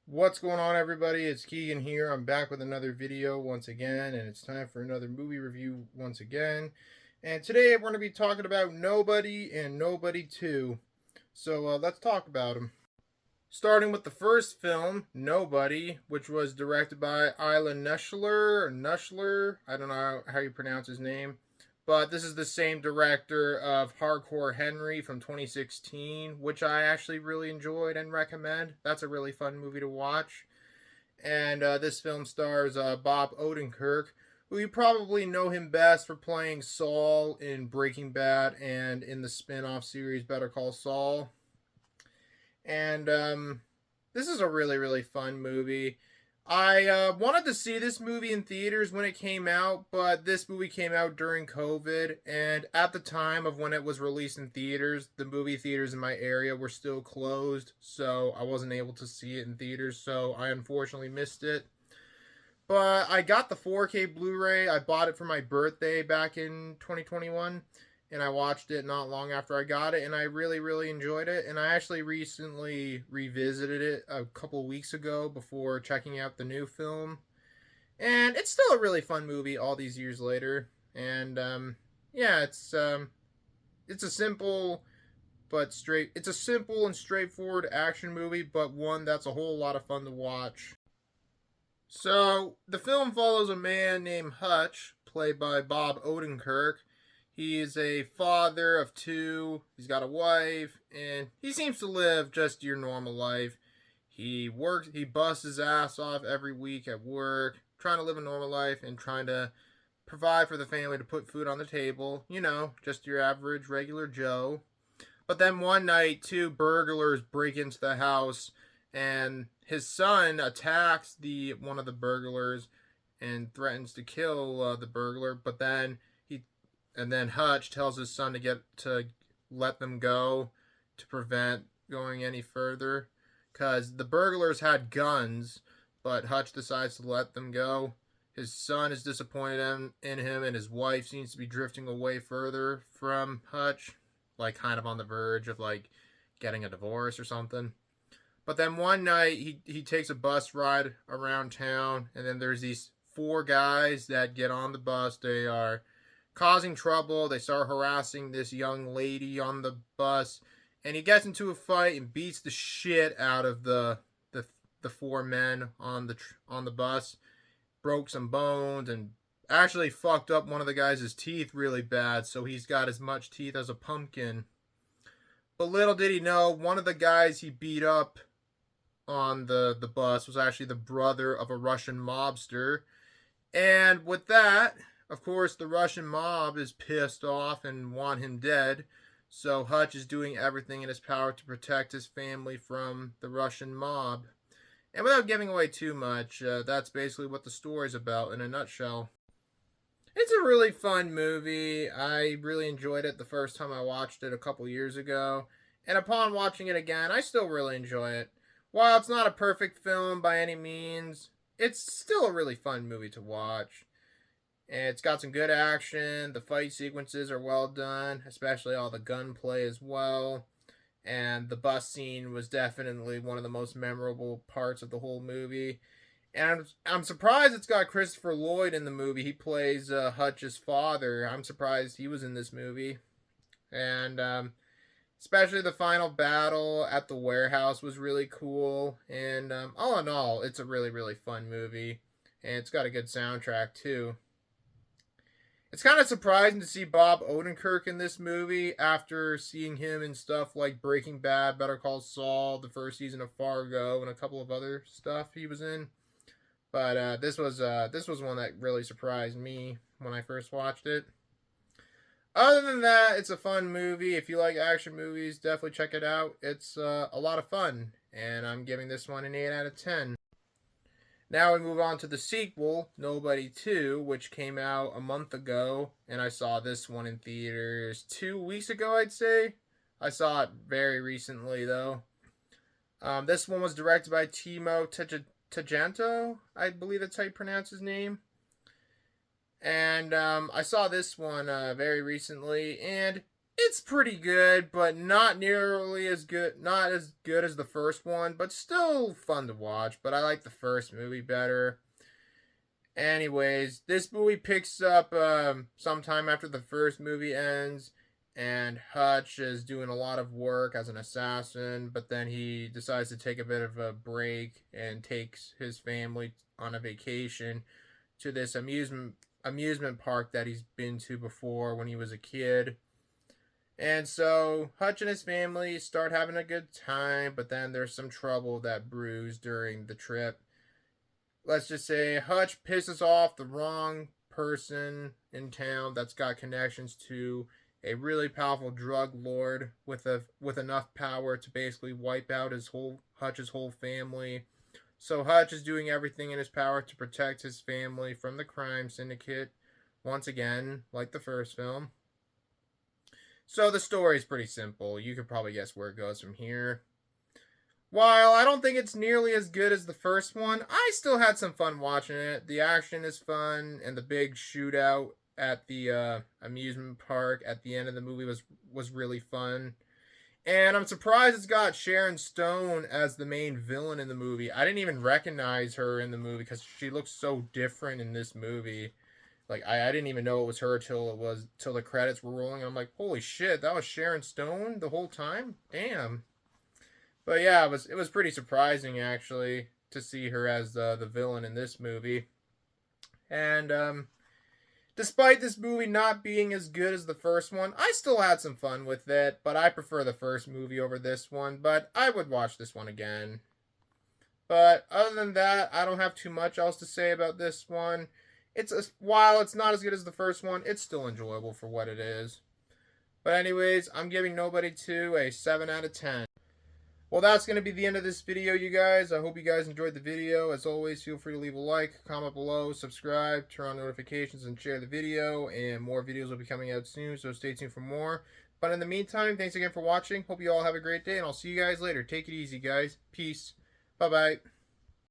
What's going on, everybody? It's Keegan here. I'm back with another video once again, and it's time for another movie review once again. And today we're going to be talking about Nobody and Nobody 2. So let's talk about them. Starting with the first film, Nobody, which was directed by Isla Nushler. I don't know how you pronounce his name. But this is the same director of Hardcore Henry from 2016, which I actually really enjoyed and recommend. That's a really fun movie to watch. And this film stars Bob Odenkirk, who you probably know him best for playing Saul in Breaking Bad and in the spin-off series Better Call Saul. And this is a really fun movie. I wanted to see this movie in theaters when it came out, but this movie came out during COVID, and at the time of when it was released in theaters, the movie theaters in my area were still closed, so I wasn't able to see it in theaters, so I unfortunately missed it. But I got the 4K Blu-ray. I bought it for my birthday back in 2021, and I watched it not long after I got it, and I really enjoyed it. And I actually recently revisited it a couple weeks ago before checking out the new film, and it's still a really fun movie all these years later. And yeah, it's a simple it's a simple and straightforward action movie, but one that's a whole lot of fun to watch. So the film follows a man named Hutch, played by Bob Odenkirk. He is a father of two. He's got a wife, and he seems to live just your normal life. He busts his ass off every week at work, trying to live a normal life and trying to provide for the family to put food on the table. You know, just your average regular Joe. But then one night, two burglars break into the house, and his son attacks the one of the burglars and threatens to kill the burglar. And then Hutch tells his son to let them go to prevent going any further, because the burglars had guns, but Hutch decides to let them go. His son is disappointed in him, and his wife seems to be drifting away further from Hutch, like kind of on the verge of like getting a divorce or something. But then one night he takes a bus ride around town, and then there's these four guys that get on the bus. They are causing trouble. They start harassing this young lady on the bus, and he gets into a fight and beats the shit out of the four men on the bus. Broke some bones and actually fucked up one of the guys' teeth really bad, so he's got as much teeth as a pumpkin. But little did he know, one of the guys he beat up on the bus was actually the brother of a Russian mobster. And with that, of course, the Russian mob is pissed off and want him dead, so Hutch is doing everything in his power to protect his family from the Russian mob. And without giving away too much, that's basically what the story's about in a nutshell. It's a really fun movie. I really enjoyed it the first time I watched it a couple years ago, and upon watching it again, I still really enjoy it. While it's not a perfect film by any means, it's still a really fun movie to watch. And it's got some good action. The fight sequences are well done, especially all the gunplay as well. And the bus scene was definitely one of the most memorable parts of the whole movie. And I'm surprised it's got Christopher Lloyd in the movie. He plays Hutch's father. I'm surprised he was in this movie. And especially the final battle at the warehouse was really cool. And all in all, it's a really fun movie. And it's got a good soundtrack too. It's kind of surprising to see Bob Odenkirk in this movie after seeing him in stuff like Breaking Bad, Better Call Saul, the first season of Fargo, and a couple of other stuff he was in. But this was one that really surprised me when I first watched it. Other than that, it's a fun movie. If you like action movies, definitely check it out. It's a lot of fun, and I'm giving this one an 8 out of 10. Now we move on to the sequel, Nobody 2, which came out a month ago, and I saw this one in theaters 2 weeks ago, I'd say. I saw it very recently, though. This one was directed by Timo Tangento, I believe that's how you pronounce his name. And I saw this one very recently, and It's pretty good, but not nearly as good. Not as good as the first one, but still fun to watch. But I like the first movie better. Anyways, this movie picks up sometime after the first movie ends, and Hutch is doing a lot of work as an assassin, but then he decides to take a bit of a break and takes his family on a vacation to this amusement park that he's been to before when he was a kid. And so Hutch and his family start having a good time, but then there's some trouble that brews during the trip. Let's just say Hutch pisses off the wrong person in town that's got connections to a really powerful drug lord with enough power to basically wipe out Hutch's whole family. So Hutch is doing everything in his power to protect his family from the crime syndicate once again, like the first film. So the story is pretty simple. You could probably guess where it goes from here. While I don't think it's nearly as good as the first one, I still had some fun watching it. The action is fun, and the big shootout at the amusement park at the end of the movie was really fun. And I'm surprised it's got Sharon Stone as the main villain in the movie. I didn't even recognize her in the movie because she looks so different in this movie. Like I didn't even know it was her till the credits were rolling. I'm like, holy shit, that was Sharon Stone the whole time. Damn. But yeah, it was pretty surprising actually to see her as the villain in this movie. And despite this movie not being as good as the first one, I still had some fun with it. But I prefer the first movie over this one. But I would watch this one again. But other than that, I don't have too much else to say about this one. While it's not as good as the first one, it's still enjoyable for what it is. But anyways, I'm giving Nobody 2 a 7 out of 10. Well, that's going to be the end of this video, you guys. I hope you guys enjoyed the video. As always, feel free to leave a like, comment below, subscribe, turn on notifications, and share the video. And more videos will be coming out soon, so stay tuned for more. But in the meantime, thanks again for watching. Hope you all have a great day, and I'll see you guys later. Take it easy, guys. Peace. Bye-bye.